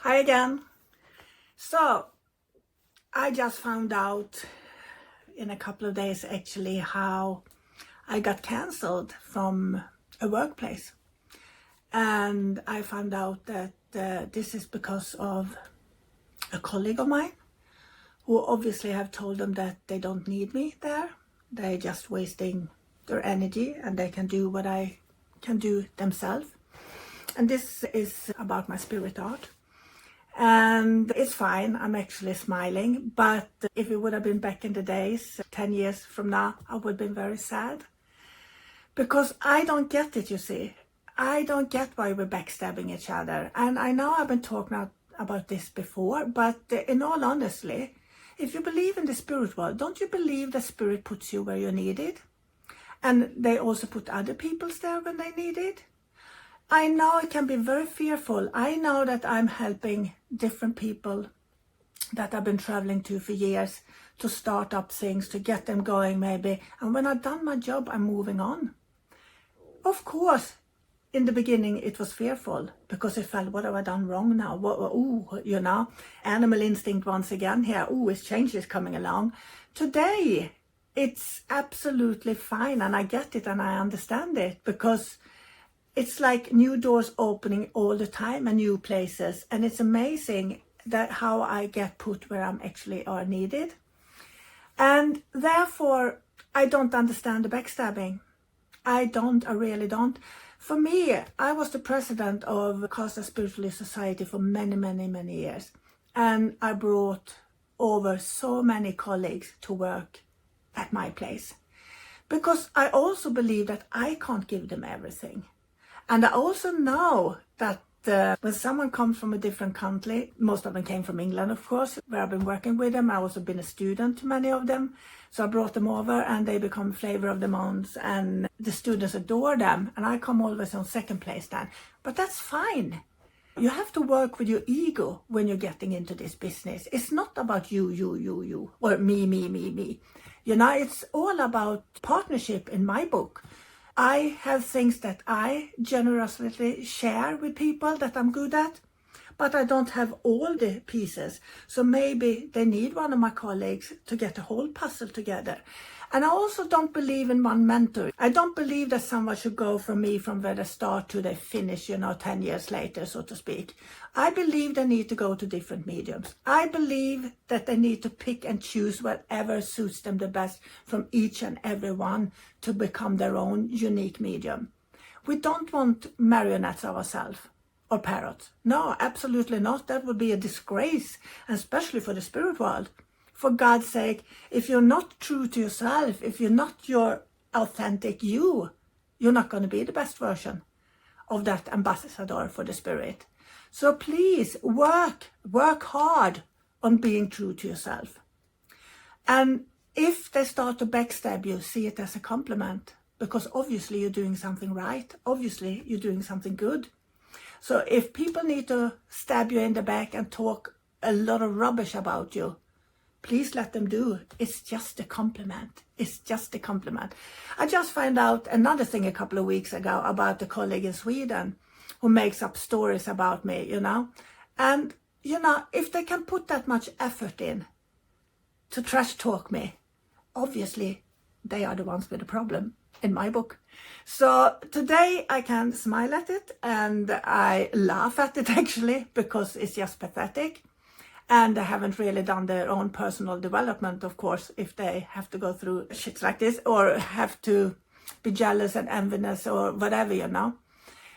Hi again. So, I just found out in a couple of days actually how I got cancelled from a workplace. And I found out that this is because of a colleague of mine who obviously have told them that they don't need me there. They're just wasting their energy and they can do what I can do themselves. And this is about my spirit art. And it's fine, I'm actually smiling, but if it would have been back in the days, 10 years from now, I would have been very sad. Because I don't get it, you see. I don't get why we're backstabbing each other. And I know I've been talking about this before, but in all honesty, if you believe in the spirit world, don't you believe the spirit puts you where you need it? And they also put other people there when they need it? I know it can be very fearful. I know that I'm helping different people that I've been traveling to for years to start up things, to get them going maybe. And when I've done my job, I'm moving on. Of course, in the beginning it was fearful because I felt, what have I done wrong now? Animal instinct once again here. It's changes coming along. Today, it's absolutely fine and I get it and I understand it because it's like new doors opening all the time and new places. And it's amazing that how I get put where I'm actually are needed. And therefore, I don't understand the backstabbing. I really don't. For me, I was the president of Costa Spiritualist Society for many, many, many years. And I brought over so many colleagues to work at my place. Because I also believe that I can't give them everything. And I also know that when someone comes from a different country, most of them came from England, of course, where I've been working with them. I've also been a student to many of them. So I brought them over and they become flavor of the month and the students adore them. And I come always on second place then. But that's fine. You have to work with your ego when you're getting into this business. It's not about you, or me. It's all about partnership in my book. I have things that I generously share with people that I'm good at, but I don't have all the pieces. So maybe they need one of my colleagues to get the whole puzzle together. And I also don't believe in one mentor. I don't believe that someone should go from me from where they start to they finish, 10 years later, so to speak. I believe they need to go to different mediums. I believe that they need to pick and choose whatever suits them the best from each and every one to become their own unique medium. We don't want marionettes of ourselves or parrots. No, absolutely not. That would be a disgrace, and especially for the spirit world. For God's sake, if you're not true to yourself, if you're not your authentic you're not going to be the best version of that ambassador for the spirit. So please work hard on being true to yourself. And if they start to backstab you, see it as a compliment, because obviously you're doing something right. Obviously you're doing something good. So if people need to stab you in the back and talk a lot of rubbish about you, please let them do. It's just a compliment. It's just a compliment. I just found out another thing a couple of weeks ago about a colleague in Sweden who makes up stories about me, And, if they can put that much effort in to trash talk me, obviously they are the ones with the problem in my book. So today I can smile at it and I laugh at it actually because it's just pathetic. And they haven't really done their own personal development, of course, if they have to go through shit like this or have to be jealous and envious or whatever,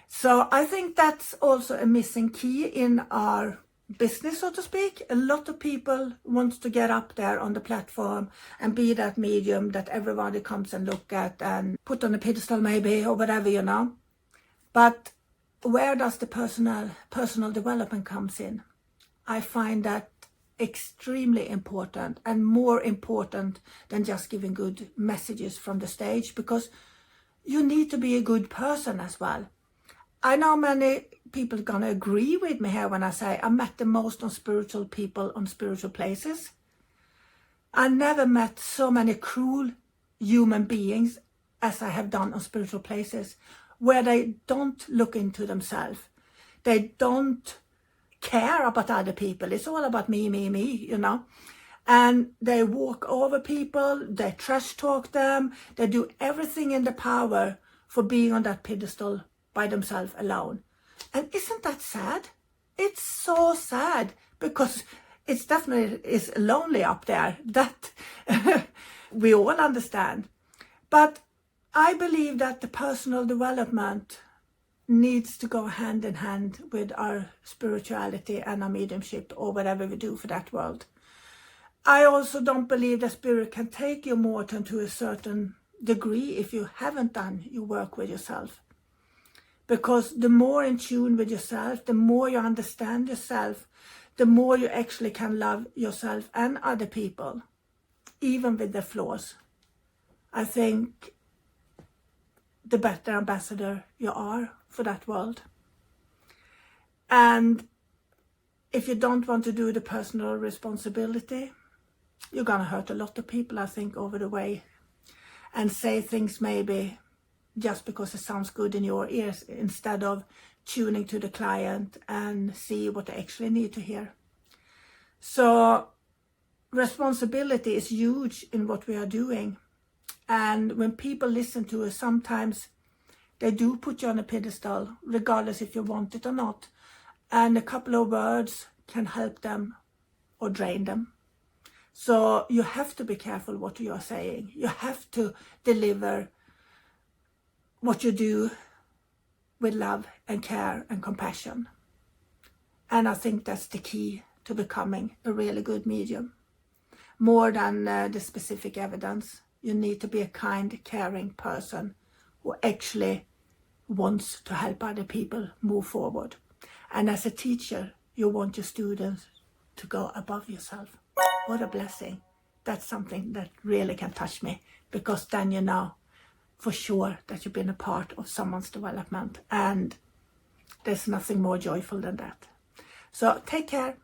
So I think that's also a missing key in our business, so to speak. A lot of people want to get up there on the platform and be that medium that everybody comes and look at and put on a pedestal maybe or whatever, But where does the personal development comes in? I find that extremely important and more important than just giving good messages from the stage because you need to be a good person as well. I know many people are going to agree with me here when I say I met the most on spiritual people on spiritual places. I never met so many cruel human beings as I have done on spiritual places where they don't look into themselves. They don't care about other people. It's all about me, you know. And they walk over people, they trash talk them, they do everything in their power for being on that pedestal by themselves alone. And isn't that sad? It's so sad, because it's definitely is lonely up there. That we all understand. But I believe that the personal development needs to go hand in hand with our spirituality and our mediumship, or whatever we do for that world. I also don't believe that spirit can take you more than to a certain degree if you haven't done your work with yourself. Because the more in tune with yourself, the more you understand yourself, the more you actually can love yourself and other people, even with their flaws. I think the better ambassador you are for that world. And if you don't want to do the personal responsibility, you're going to hurt a lot of people, I think, over the way, and say things maybe just because it sounds good in your ears, instead of tuning to the client and see what they actually need to hear. So responsibility is huge in what we are doing. And when people listen to us, sometimes they do put you on a pedestal, regardless if you want it or not. And a couple of words can help them or drain them. So you have to be careful what you are saying. You have to deliver what you do with love and care and compassion. And I think that's the key to becoming a really good medium. More than the specific evidence, you need to be a kind, caring person who actually wants to help other people move forward. And as a teacher, you want your students to go above yourself. What a blessing. That's something that really can touch me, because then you know for sure that you've been a part of someone's development, and there's nothing more joyful than that. So take care.